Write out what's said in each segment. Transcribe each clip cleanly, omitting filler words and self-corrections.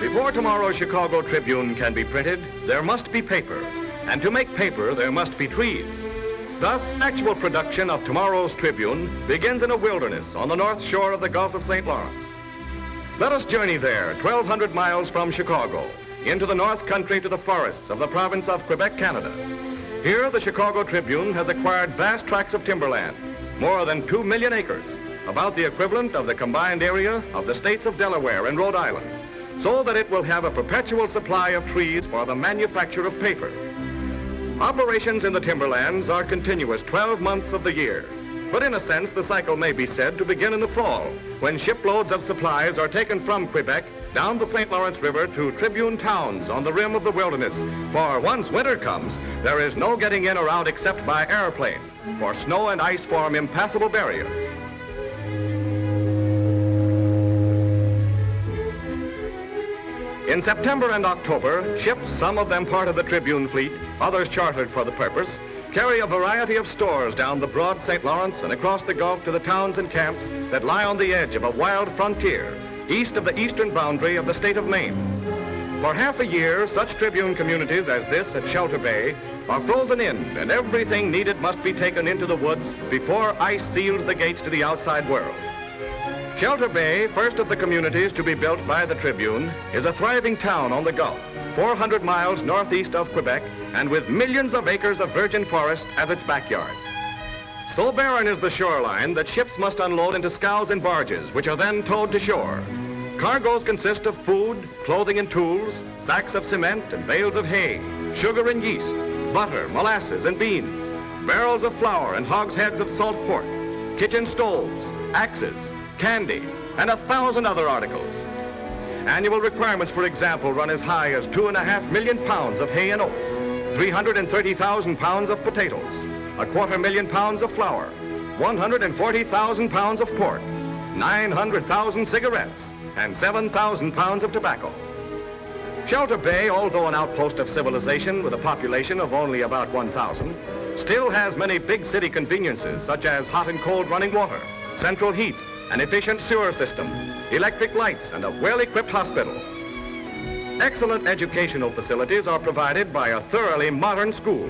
Before tomorrow's Chicago Tribune can be printed, there must be paper. And to make paper, there must be trees. Thus, actual production of tomorrow's Tribune begins in a wilderness on the north shore of the Gulf of St. Lawrence. Let us journey there, 1,200 miles from Chicago, into the North Country to the forests of the province of Quebec, Canada. Here, the Chicago Tribune has acquired vast tracts of timberland, more than 2 million acres, about the equivalent of the combined area of the states of Delaware and Rhode Island, so that it will have a perpetual supply of trees for the manufacture of paper. Operations in the timberlands are continuous 12 months of the year, but in a sense, the cycle may be said to begin in the fall, when shiploads of supplies are taken from Quebec down the St. Lawrence River to Tribune towns on the rim of the wilderness. For once winter comes, there is no getting in or out except by airplane, for snow and ice form impassable barriers. In September and October, ships, some of them part of the Tribune fleet, others chartered for the purpose, carry a variety of stores down the broad St. Lawrence and across the Gulf to the towns and camps that lie on the edge of a wild frontier, east of the eastern boundary of the state of Maine. For half a year, such Tribune communities as this at Shelter Bay are frozen in, and everything needed must be taken into the woods before ice seals the gates to the outside world. Shelter Bay, first of the communities to be built by the Tribune, is a thriving town on the Gulf, 400 miles northeast of Quebec, and with millions of acres of virgin forest as its backyard. So barren is the shoreline that ships must unload into scows and barges, which are then towed to shore. Cargoes consist of food, clothing and tools, sacks of cement and bales of hay, sugar and yeast, butter, molasses and beans, barrels of flour and hogsheads of salt pork, kitchen stoves, axes, candy, and 1,000 other articles. Annual requirements, for example, run as high as 2.5 million pounds of hay and oats, 330,000 pounds of potatoes, 250,000 pounds of flour, 140,000 pounds of pork, 900,000 cigarettes, and 7,000 pounds of tobacco. Shelter Bay, although an outpost of civilization with a population of only about 1,000, still has many big city conveniences such as hot and cold running water, central heat, an efficient sewer system, electric lights, and a well-equipped hospital. Excellent educational facilities are provided by a thoroughly modern school.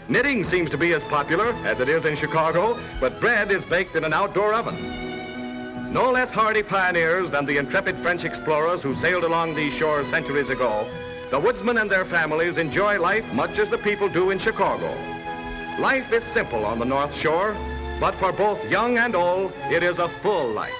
Knitting seems to be as popular as it is in Chicago, but bread is baked in an outdoor oven. No less hardy pioneers than the intrepid French explorers who sailed along these shores centuries ago, the woodsmen and their families enjoy life much as the people do in Chicago. Life is simple on the North Shore, but for both young and old, it is a full life.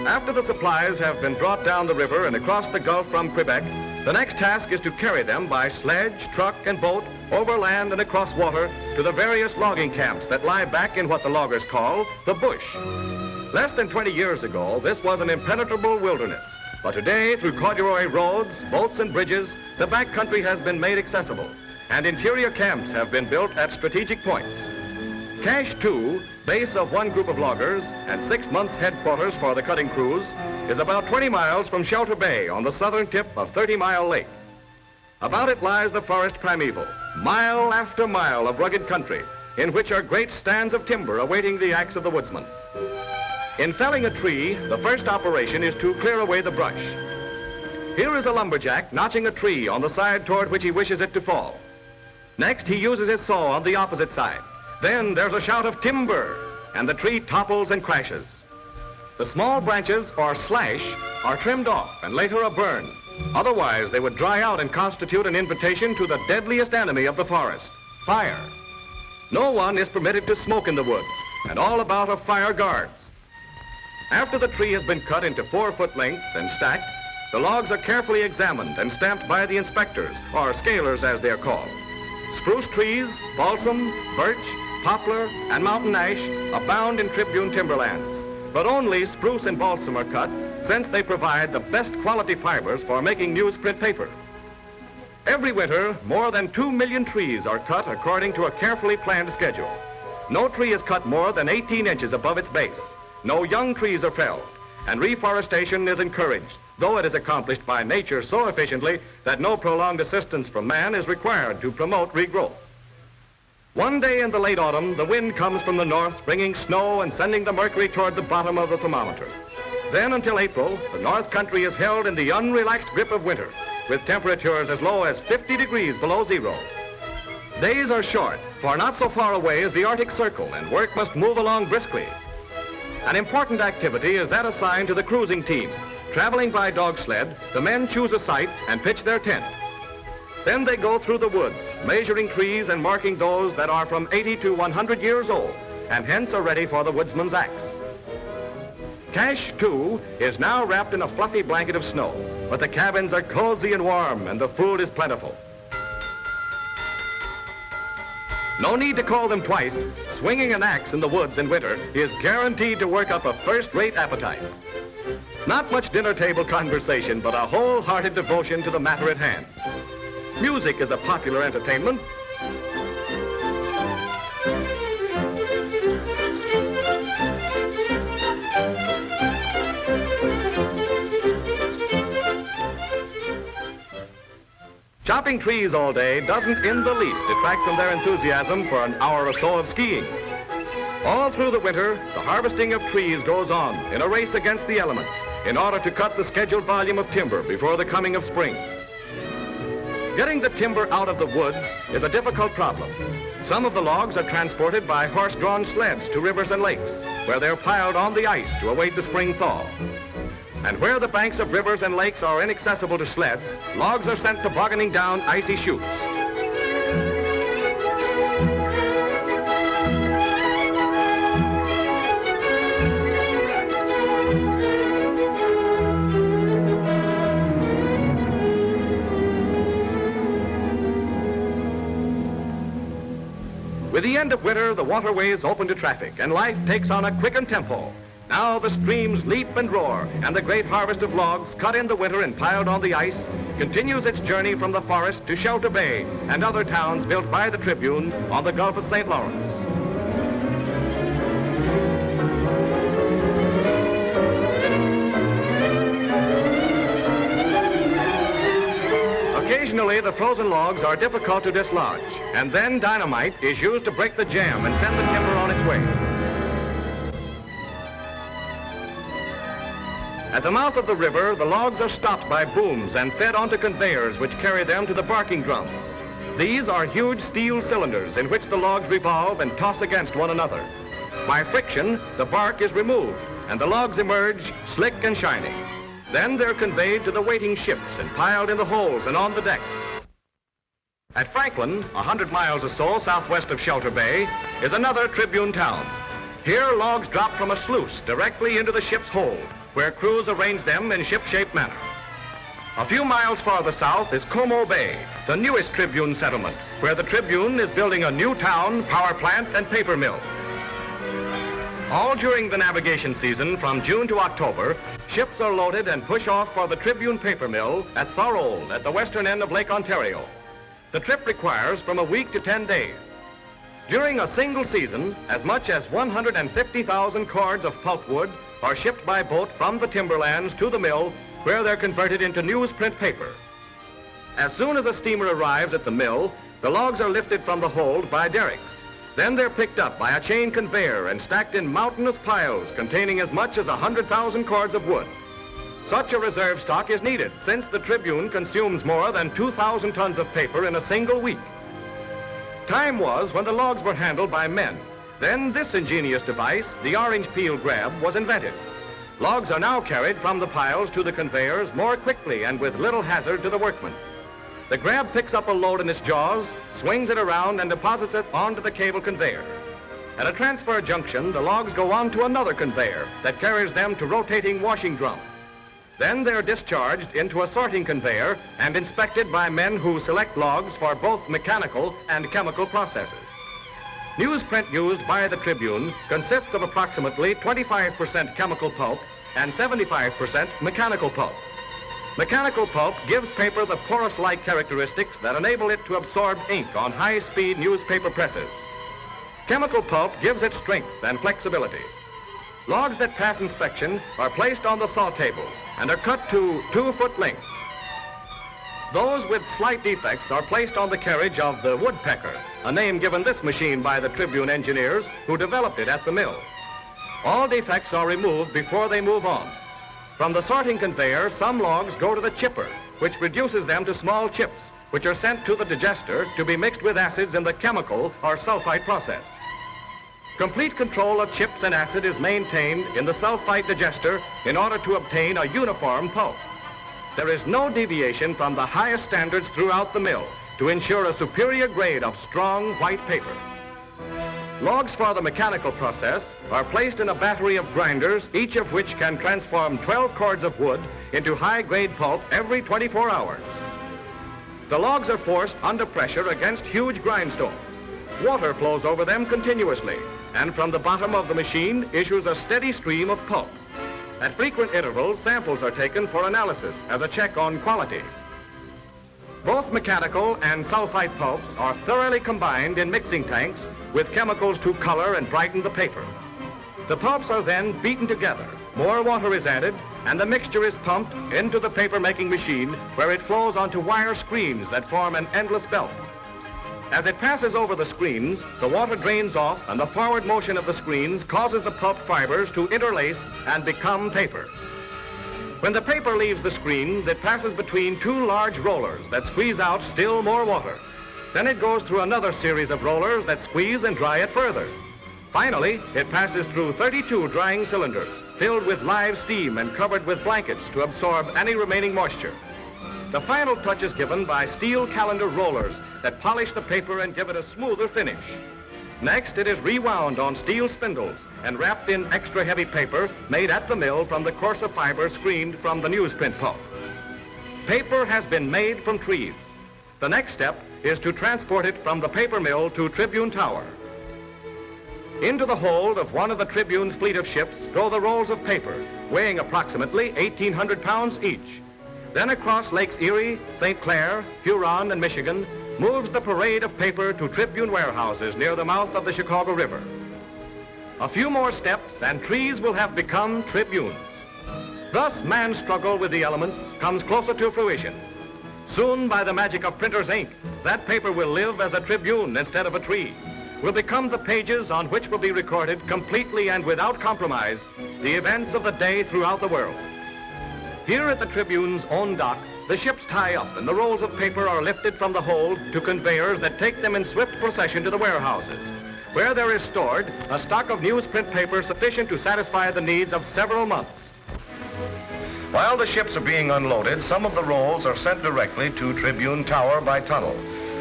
After the supplies have been brought down the river and across the Gulf from Quebec, the next task is to carry them by sledge, truck, and boat over land and across water to the various logging camps that lie back in what the loggers call the bush. Less than 20 years ago, this was an impenetrable wilderness. But today, through corduroy roads, boats, and bridges, the backcountry has been made accessible, and interior camps have been built at strategic points. Cache 2, base of one group of loggers and 6 months headquarters for the cutting crews, is about 20 miles from Shelter Bay on the southern tip of 30 Mile Lake. About it lies the forest primeval, mile after mile of rugged country, in which are great stands of timber awaiting the axe of the woodsman. In felling a tree, the first operation is to clear away the brush. Here is a lumberjack notching a tree on the side toward which he wishes it to fall. Next, he uses his saw on the opposite side. Then there's a shout of timber, and the tree topples and crashes. The small branches, or slash, are trimmed off and later are burned. Otherwise, they would dry out and constitute an invitation to the deadliest enemy of the forest, fire. No one is permitted to smoke in the woods, and all about are fire guards. After the tree has been cut into 4-foot lengths and stacked, the logs are carefully examined and stamped by the inspectors, or scalers as they're called. Spruce trees, balsam, birch, poplar, and mountain ash abound in Tribune timberlands, but only spruce and balsam are cut since they provide the best quality fibers for making newsprint paper. Every winter, more than 2 million trees are cut according to a carefully planned schedule. No tree is cut more than 18 inches above its base. No young trees are felled, and reforestation is encouraged, though it is accomplished by nature so efficiently that no prolonged assistance from man is required to promote regrowth. One day in the late autumn, the wind comes from the north, bringing snow and sending the mercury toward the bottom of the thermometer. Then until April, the North Country is held in the unrelaxed grip of winter, with temperatures as low as 50 degrees below zero. Days are short, for not so far away is the Arctic Circle, and work must move along briskly. An important activity is that assigned to the cruising team. Traveling by dog sled, the men choose a site and pitch their tent. Then they go through the woods, measuring trees and marking those that are from 80 to 100 years old, and hence are ready for the woodsman's axe. Cache, too, is now wrapped in a fluffy blanket of snow, but the cabins are cozy and warm, and the food is plentiful. No need to call them twice. Swinging an axe in the woods in winter is guaranteed to work up a first-rate appetite. Not much dinner table conversation, but a wholehearted devotion to the matter at hand. Music is a popular entertainment. Chopping trees all day doesn't in the least detract from their enthusiasm for an hour or so of skiing. All through the winter, the harvesting of trees goes on in a race against the elements in order to cut the scheduled volume of timber before the coming of spring. Getting the timber out of the woods is a difficult problem. Some of the logs are transported by horse-drawn sleds to rivers and lakes, where they're piled on the ice to await the spring thaw. And where the banks of rivers and lakes are inaccessible to sleds, logs are sent tobogganing down icy chutes. With the end of winter, the waterways open to traffic, and life takes on a quickened tempo. Now the streams leap and roar, and the great harvest of logs cut in the winter and piled on the ice continues its journey from the forest to Shelter Bay and other towns built by the Tribune on the Gulf of St. Lawrence. Occasionally, the frozen logs are difficult to dislodge, and then dynamite is used to break the jam and send the timber on its way. At the mouth of the river, the logs are stopped by booms and fed onto conveyors which carry them to the barking drums. These are huge steel cylinders in which the logs revolve and toss against one another. By friction, the bark is removed, and the logs emerge slick and shining. Then they're conveyed to the waiting ships and piled in the holds and on the decks. At Franklin, 100 miles or so southwest of Shelter Bay, is another Tribune town. Here, logs drop from a sluice directly into the ship's hold, where crews arrange them in ship-shaped manner. A few miles farther south is Como Bay, the newest Tribune settlement, where the Tribune is building a new town, power plant, and paper mill. All during the navigation season, from June to October, ships are loaded and push off for the Tribune paper mill at Thorold at the western end of Lake Ontario. The trip requires from a week to 10 days. During a single season, as much as 150,000 cords of pulpwood are shipped by boat from the timberlands to the mill, where they're converted into newsprint paper. As soon as a steamer arrives at the mill, the logs are lifted from the hold by derricks. Then they're picked up by a chain conveyor and stacked in mountainous piles containing as much as 100,000 cords of wood. Such a reserve stock is needed since the Tribune consumes more than 2,000 tons of paper in a single week. Time was when the logs were handled by men. Then this ingenious device, the orange peel grab, was invented. Logs are now carried from the piles to the conveyors more quickly and with little hazard to the workmen. The grab picks up a load in its jaws, swings it around, and deposits it onto the cable conveyor. At a transfer junction, the logs go on to another conveyor that carries them to rotating washing drums. Then they're discharged into a sorting conveyor and inspected by men who select logs for both mechanical and chemical processes. Newsprint used by the Tribune consists of approximately 25% chemical pulp and 75% mechanical pulp. Mechanical pulp gives paper the porous-like characteristics that enable it to absorb ink on high-speed newspaper presses. Chemical pulp gives it strength and flexibility. Logs that pass inspection are placed on the saw tables and are cut to 2-foot lengths. Those with slight defects are placed on the carriage of the woodpecker, a name given this machine by the Tribune engineers who developed it at the mill. All defects are removed before they move on. From the sorting conveyor, some logs go to the chipper, which reduces them to small chips, which are sent to the digester to be mixed with acids in the chemical or sulfite process. Complete control of chips and acid is maintained in the sulfite digester in order to obtain a uniform pulp. There is no deviation from the highest standards throughout the mill to ensure a superior grade of strong white paper. Logs for the mechanical process are placed in a battery of grinders, each of which can transform 12 cords of wood into high-grade pulp every 24 hours. The logs are forced under pressure against huge grindstones. Water flows over them continuously, and from the bottom of the machine issues a steady stream of pulp. At frequent intervals, samples are taken for analysis as a check on quality. Both mechanical and sulfite pulps are thoroughly combined in mixing tanks with chemicals to color and brighten the paper. The pulps are then beaten together, more water is added, and the mixture is pumped into the paper-making machine where it flows onto wire screens that form an endless belt. As it passes over the screens, the water drains off and the forward motion of the screens causes the pulp fibers to interlace and become paper. When the paper leaves the screens, it passes between 2 large rollers that squeeze out still more water. Then it goes through another series of rollers that squeeze and dry it further. Finally, it passes through 32 drying cylinders filled with live steam and covered with blankets to absorb any remaining moisture. The final touch is given by steel calendar rollers that polish the paper and give it a smoother finish. Next, it is rewound on steel spindles and wrapped in extra heavy paper made at the mill from the coarser fiber screened from the newsprint pulp. Paper has been made from trees. The next step is to transport it from the paper mill to Tribune Tower. Into the hold of one of the Tribune's fleet of ships go the rolls of paper, weighing approximately 1,800 pounds each. Then across Lakes Erie, St. Clair, Huron, and Michigan moves the parade of paper to Tribune warehouses near the mouth of the Chicago River. A few more steps and trees will have become Tribunes. Thus, man's struggle with the elements comes closer to fruition. Soon, by the magic of printer's ink, that paper will live as a Tribune instead of a tree, will become the pages on which will be recorded completely and without compromise the events of the day throughout the world. Here at the Tribune's own dock, the ships tie up and the rolls of paper are lifted from the hold to conveyors that take them in swift procession to the warehouses, where there is stored a stock of newsprint paper sufficient to satisfy the needs of several months. While the ships are being unloaded, some of the rolls are sent directly to Tribune Tower by tunnel.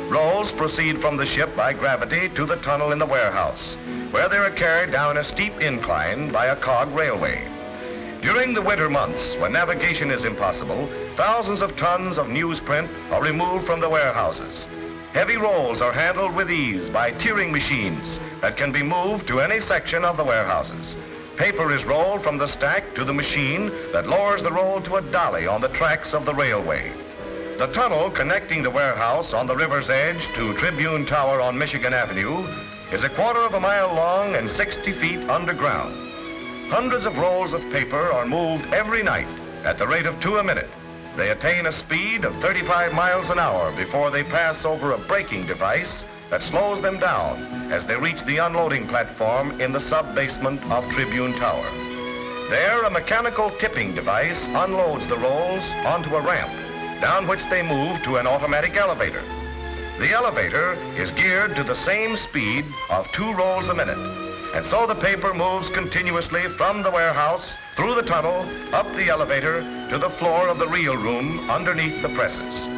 Rolls proceed from the ship by gravity to the tunnel in the warehouse, where they are carried down a steep incline by a cog railway. During the winter months, when navigation is impossible, thousands of tons of newsprint are removed from the warehouses. Heavy rolls are handled with ease by tiering machines that can be moved to any section of the warehouses. Paper is rolled from the stack to the machine that lowers the roll to a dolly on the tracks of the railway. The tunnel connecting the warehouse on the river's edge to Tribune Tower on Michigan Avenue is 1/4 mile long and 60 feet underground. Hundreds of rolls of paper are moved every night at the rate of 2 a minute. They attain a speed of 35 miles an hour before they pass over a braking device that slows them down as they reach the unloading platform in the sub-basement of Tribune Tower. There, a mechanical tipping device unloads the rolls onto a ramp, down which they move to an automatic elevator. The elevator is geared to the same speed of 2 rolls a minute, and so the paper moves continuously from the warehouse, through the tunnel, up the elevator, to the floor of the reel room underneath the presses.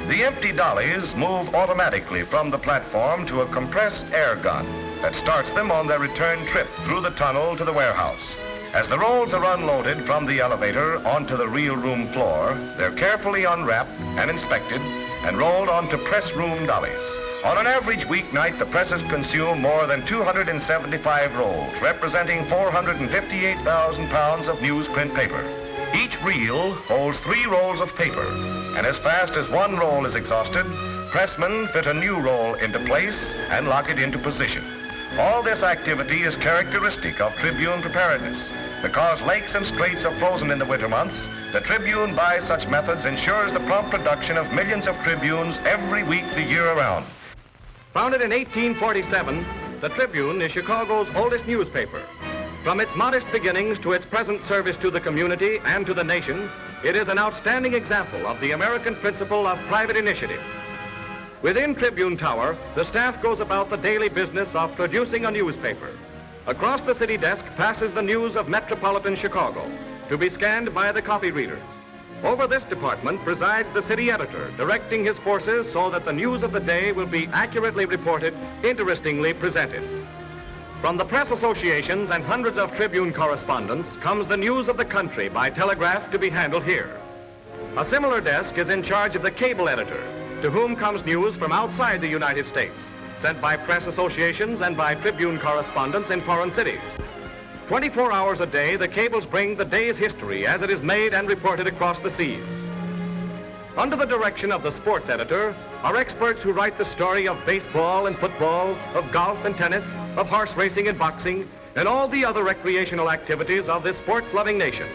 The empty dollies move automatically from the platform to a compressed air gun that starts them on their return trip through the tunnel to the warehouse. As the rolls are unloaded from the elevator onto the reel room floor, they're carefully unwrapped and inspected and rolled onto press room dollies. On an average weeknight, the presses consume more than 275 rolls, representing 458,000 pounds of newsprint paper. Each reel holds 3 rolls of paper, and as fast as one roll is exhausted, pressmen fit a new roll into place and lock it into position. All this activity is characteristic of Tribune preparedness. Because lakes and straits are frozen in the winter months, the Tribune by such methods ensures the prompt production of millions of Tribunes every week the year around. Founded in 1847, the Tribune is Chicago's oldest newspaper. From its modest beginnings to its present service to the community and to the nation, it is an outstanding example of the American principle of private initiative. Within Tribune Tower, the staff goes about the daily business of producing a newspaper. Across the city desk passes the news of metropolitan Chicago, to be scanned by the copy readers. Over this department presides the city editor, directing his forces so that the news of the day will be accurately reported, interestingly presented. From the press associations and hundreds of Tribune correspondents comes the news of the country by telegraph to be handled here. A similar desk is in charge of the cable editor, to whom comes news from outside the United States, sent by press associations and by Tribune correspondents in foreign cities. 24 hours a day, the cables bring the day's history as it is made and reported across the seas. Under the direction of the sports editor are experts who write the story of baseball and football, of golf and tennis, of horse racing and boxing, and all the other recreational activities of this sports-loving nation.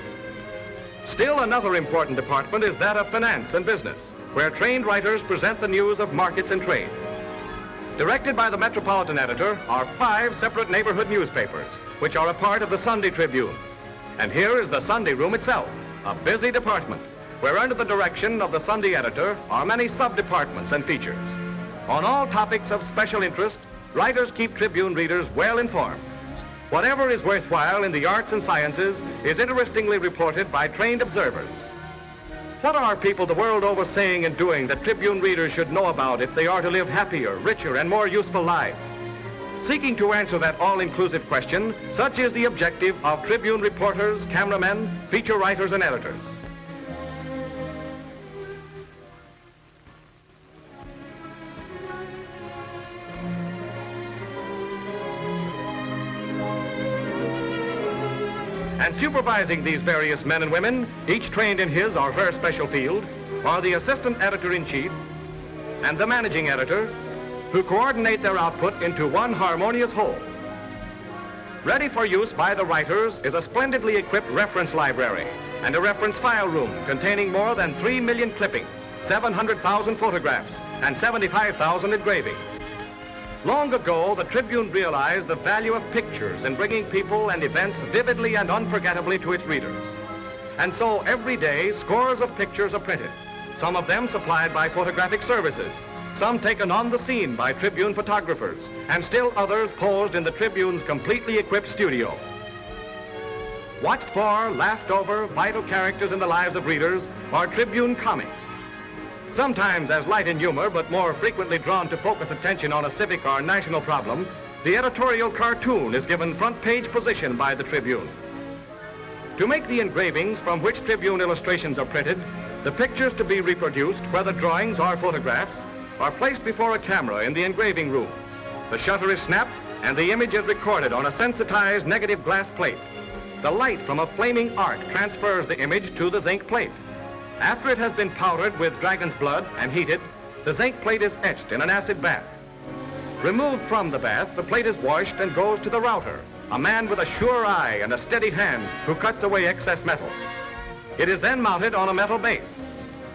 Still another important department is that of finance and business, where trained writers present the news of markets and trade. Directed by the metropolitan editor are 5 separate neighborhood newspapers, which are a part of the Sunday Tribune. And here is the Sunday room itself, a busy department, where under the direction of the Sunday editor are many sub-departments and features. On all topics of special interest, writers keep Tribune readers well informed. Whatever is worthwhile in the arts and sciences is interestingly reported by trained observers. What are people the world over saying and doing that Tribune readers should know about if they are to live happier, richer, and more useful lives? Seeking to answer that all-inclusive question, such is the objective of Tribune reporters, cameramen, feature writers, and editors. And supervising these various men and women, each trained in his or her special field, are the assistant editor-in-chief and the managing editor, who coordinate their output into one harmonious whole. Ready for use by the writers is a splendidly equipped reference library and a reference file room containing more than 3 million clippings, 700,000 photographs, and 75,000 engravings. Long ago, the Tribune realized the value of pictures in bringing people and events vividly and unforgettably to its readers. And so every day, scores of pictures are printed, some of them supplied by photographic services, some taken on the scene by Tribune photographers, and still others posed in the Tribune's completely equipped studio. Watched for, laughed over, vital characters in the lives of readers are Tribune comics. Sometimes as light in humor, but more frequently drawn to focus attention on a civic or national problem, the editorial cartoon is given front page position by the Tribune. To make the engravings from which Tribune illustrations are printed, the pictures to be reproduced, whether drawings or photographs, are placed before a camera in the engraving room. The shutter is snapped and the image is recorded on a sensitized negative glass plate. The light from a flaming arc transfers the image to the zinc plate. After it has been powdered with dragon's blood and heated, the zinc plate is etched in an acid bath. Removed from the bath, the plate is washed and goes to the router, a man with a sure eye and a steady hand who cuts away excess metal. It is then mounted on a metal base.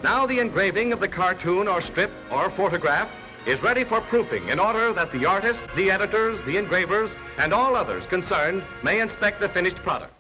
Now the engraving of the cartoon or strip or photograph is ready for proofing in order that the artist, the editors, the engravers, and all others concerned may inspect the finished product.